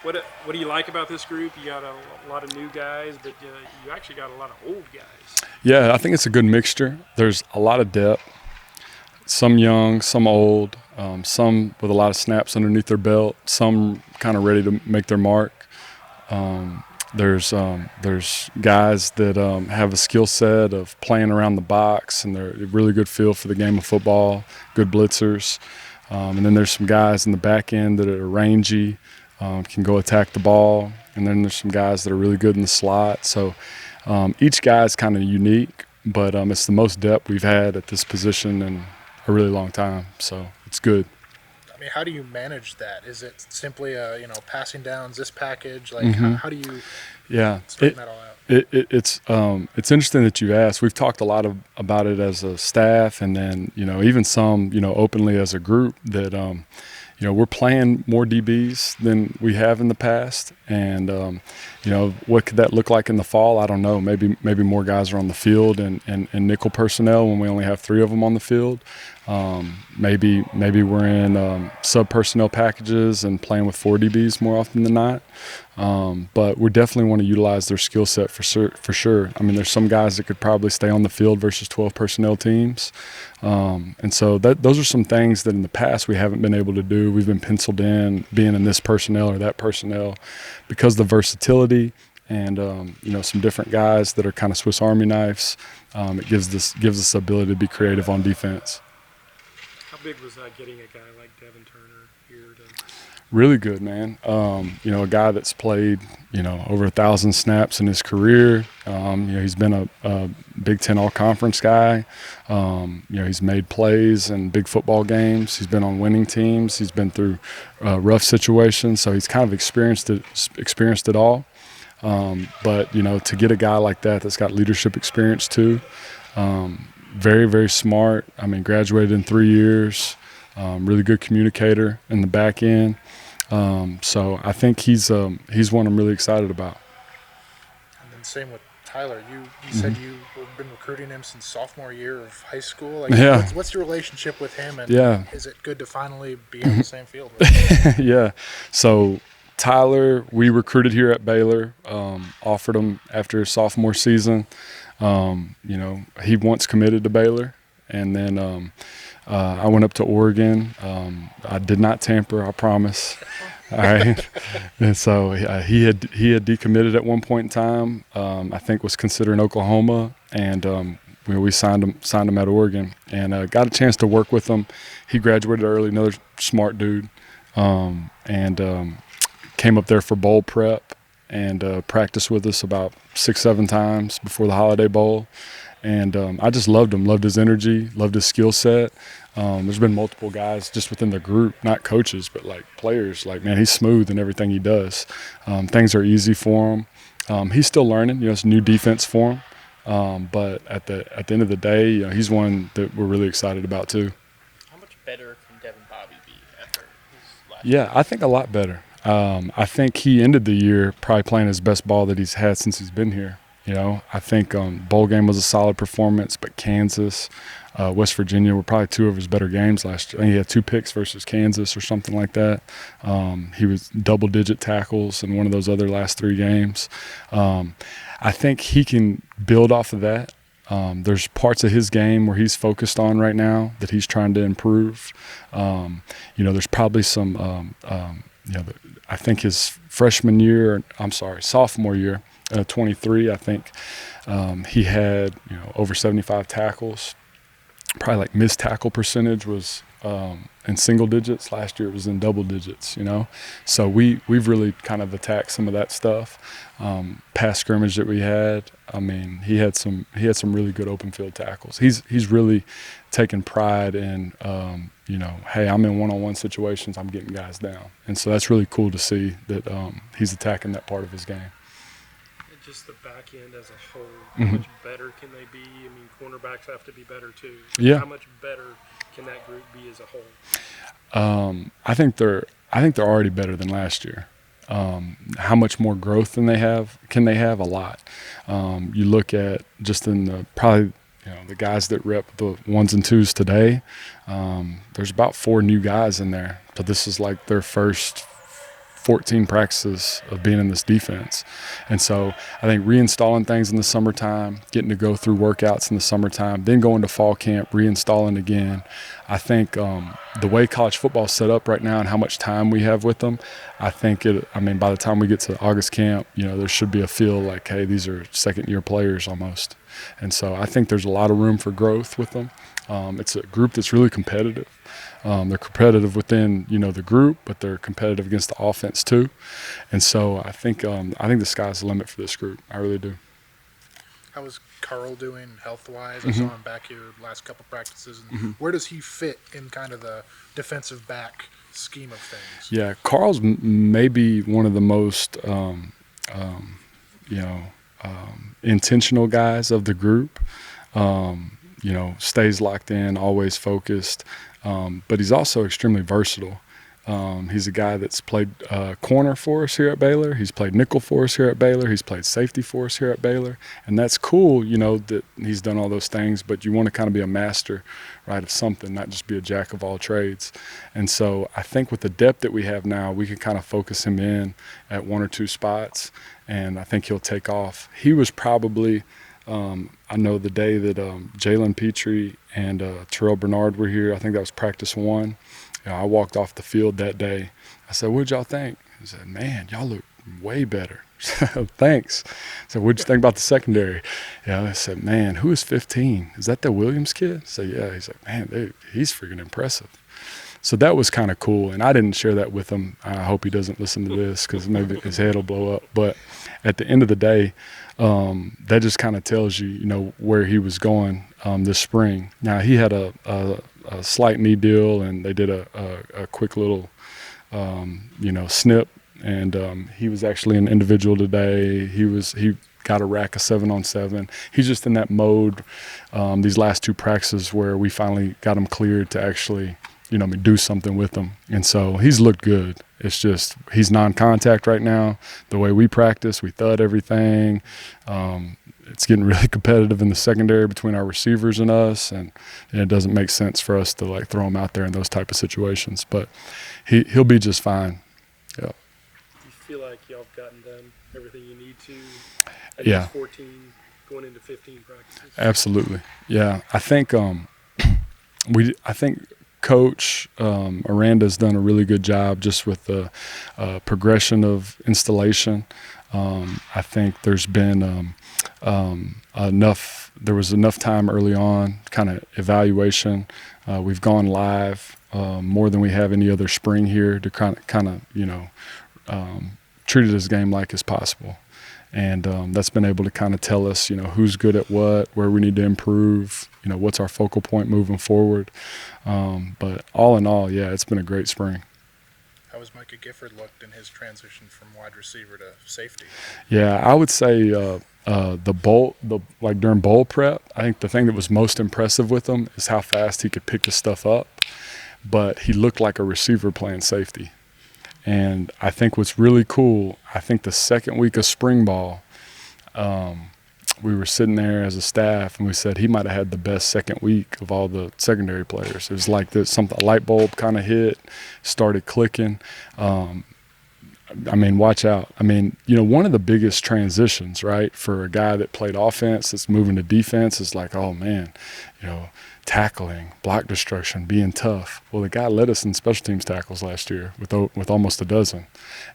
What do you like about this group? You got a lot of new guys, but you actually got a lot of old guys. Yeah, I think it's a good mixture. There's a lot of depth, some young, some old, some with a lot of snaps underneath their belt, some kind of ready to make their mark. There's guys that have a skill set of playing around the box, and they're a really good feel for the game of football, good blitzers. And then there's some guys in the back end that are rangy, can go attack the ball. And then there's some guys that are really good in the slot. So each guy is kind of unique, but it's the most depth we've had at this position in a really long time. So it's good. I mean, how do you manage that? Is it simply passing downs, this package? Like, how do you straighten that all out? It's interesting that you asked. We've talked a lot about it as a staff, and then even some openly as a group that we're playing more DBs than we have in the past, and what could that look like in the fall? I don't know. Maybe more guys are on the field and nickel personnel when we only have 3 of them on the field. Maybe we're in sub personnel packages and playing with 4 DBs more often than not. But we definitely want to utilize their skill set for sure. I mean, there's some guys that could probably stay on the field versus 12 personnel teams. And so those are some things that in the past we haven't been able to do. We've been penciled in being in this personnel or that personnel because of the versatility and some different guys that are kind of Swiss Army knives. It gives us the ability to be creative on defense. How big was getting a guy like Devin Turner here to? Really good, man. A guy that's played, over 1,000 snaps in his career. He's been a Big Ten All-Conference guy. He's made plays in big football games. He's been on winning teams. He's been through rough situations, so he's kind of experienced it all. But to get a guy like that's got leadership experience too. Very, very smart. I mean, graduated in 3 years. Really good communicator in the back end. So I think he's one I'm really excited about. And then same with Tyler. You said you've been recruiting him since sophomore year of high school. Like, yeah. What's your relationship with him? And is it good to finally be on the same field with him? Yeah. So Tyler, we recruited here at Baylor, offered him after his sophomore season. He once committed to Baylor, and then I went up to Oregon. I did not tamper, I promise. All right. And so he had decommitted at one point in time. I think was considering Oklahoma, and we signed him at Oregon, and got a chance to work with him. He graduated early, another smart dude, and came up there for bowl prep and practiced with us about 6-7 times before the Holiday Bowl. And I just loved him, loved his energy, loved his skill set. There's been multiple guys just within the group, not coaches, but like players. Like, man, he's smooth in everything he does. Things are easy for him. He's still learning. It's a new defense for him. But at the end of the day, he's one that we're really excited about too. How much better can Devin Bobby be after his last year? I think a lot better. I think he ended the year probably playing his best ball that he's had since he's been here. I think bowl game was a solid performance, but Kansas, West Virginia were probably 2 of his better games last year. I think he had 2 picks versus Kansas or something like that. He was double-digit tackles in one of those other last 3 games. I think he can build off of that. There's parts of his game where he's focused on right now that he's trying to improve. There's probably some I think his sophomore year, 23, I think he had over 75 tackles. Probably like missed tackle percentage was in single digits. Last year it was in double digits. So we've really kind of attacked some of that stuff. Pass scrimmage that we had. I mean, he had some really good open field tackles. He's really taken pride in hey, I'm in one-on-one situations, I'm getting guys down, and so that's really cool to see that he's attacking that part of his game. Just the back end as a whole, how much better can they be? I mean, cornerbacks have to be better too. Yeah. How much better can that group be as a whole? I think they're already better than last year. How much more growth can they have? A lot. You look at just in the guys that rep the 1s and 2s today. There's about 4 new guys in there, but this is like their first 14 practices of being in this defense. And so I think reinstalling things in the summertime, getting to go through workouts in the summertime, then going to fall camp, reinstalling again. I think the way college football is set up right now and how much time we have with them, I mean, by the time we get to August camp, there should be a feel like, hey, these are second-year players almost. And so I think there's a lot of room for growth with them. It's a group that's really competitive. They're competitive within, the group, but they're competitive against the offense too. And so I think the sky's the limit for this group. I really do. How is Carl doing health-wise? I saw him back here last couple practices. And where does he fit in kind of the defensive back scheme of things? Yeah, Carl's maybe one of the most, intentional guys of the group. Stays locked in, always focused. But he's also extremely versatile. He's a guy that's played corner for us here at Baylor. He's played nickel for us here at Baylor. He's played safety for us here at Baylor. And that's cool, that he's done all those things, but you want to kind of be a master, right, of something, not just be a jack of all trades. And so I think with the depth that we have now, we can kind of focus him in at one or two spots, and I think he'll take off. He was probably I know the day that Jalen Petrie and Terrell Bernard were here, I think that was practice 1. I walked off the field that day. I said, "What'd y'all think?" He said, "Man, y'all look way better." Thanks. I said, "What'd you think about the secondary?" I said, "Man, who is 15? Is that the Williams kid?" I said, "Yeah." He's like, "Man, he's freaking impressive." So that was kind of cool, and I didn't share that with him. I hope he doesn't listen to this because maybe his head will blow up. But at the end of the day, that just kind of tells you, where he was going this spring. Now, he had a slight knee deal, and they did a quick little, snip. And he was actually an individual today. He got a rack of 7-on-7. He's just in that mode these last 2 practices where we finally got him cleared to actually do something with him. And so he's looked good. It's just he's non-contact right now. The way we practice, we thud everything. It's getting really competitive in the secondary between our receivers and us, and it doesn't make sense for us to throw him out there in those type of situations. But he'll be just fine. Yeah. Do you feel like y'all have gotten done everything you need to? Yeah. 14 going into 15 practices. Absolutely. Yeah. I think Coach Aranda's done a really good job just with the progression of installation. I think there's been there was enough time early on, kind of evaluation. We've gone live more than we have any other spring here to kind of treat it as game-like as possible. And that's been able to kind of tell us, who's good at what, where we need to improve, what's our focal point moving forward. But all in all, yeah, it's been a great spring. How has Micah Gifford looked in his transition from wide receiver to safety? Yeah, I would say during bowl prep, I think the thing that was most impressive with him is how fast he could pick the stuff up. But he looked like a receiver playing safety. And I think what's really cool, I think the second week of spring ball, we were sitting there as a staff and we said he might have had the best second week of all the secondary players. It was like a light bulb kind of hit, started clicking. Watch out. One of the biggest transitions, right, for a guy that played offense that's moving to defense is like, oh man, tackling, block destruction, being tough. Well, the guy led us in special teams tackles last year with almost a dozen.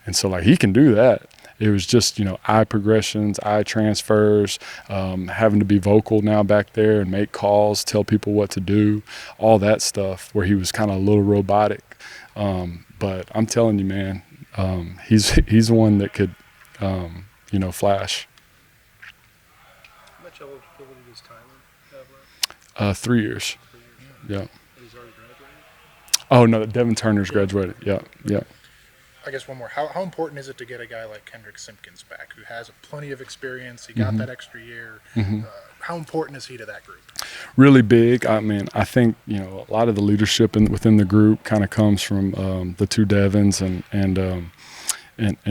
And so, he can do that. It was just, eye progressions, eye transfers, having to be vocal now back there and make calls, tell people what to do, all that stuff where he was kind of a little robotic. But I'm telling you, man, he's one that could, flash. How much eligibility does Tyler have left? 3 years. 3 years. Yeah. And he's already graduated? Oh, no, Devin Turner's graduated. Yeah. I guess one more. How important is it to get a guy like Kendrick Simpkins back, who has plenty of experience? He got that extra year. How important is he to that group? Really big. I think a lot of the leadership within the group kind of comes from the 2 Devins and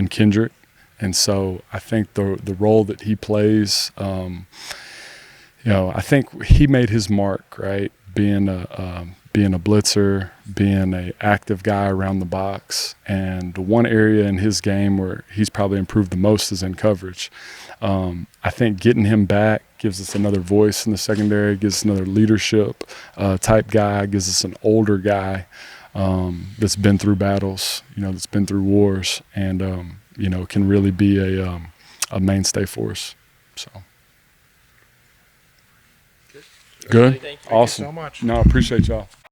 Kendrick, and so I think the role that he plays, I think he made his mark, right, being being a blitzer, being an active guy around the box. And the one area in his game where he's probably improved the most is in coverage. I think getting him back gives us another voice in the secondary, gives us another leadership type guy, gives us an older guy that's been through battles, that's been through wars, and, can really be a mainstay for us. So. Good? Thank you. Awesome. so much. No, I appreciate y'all.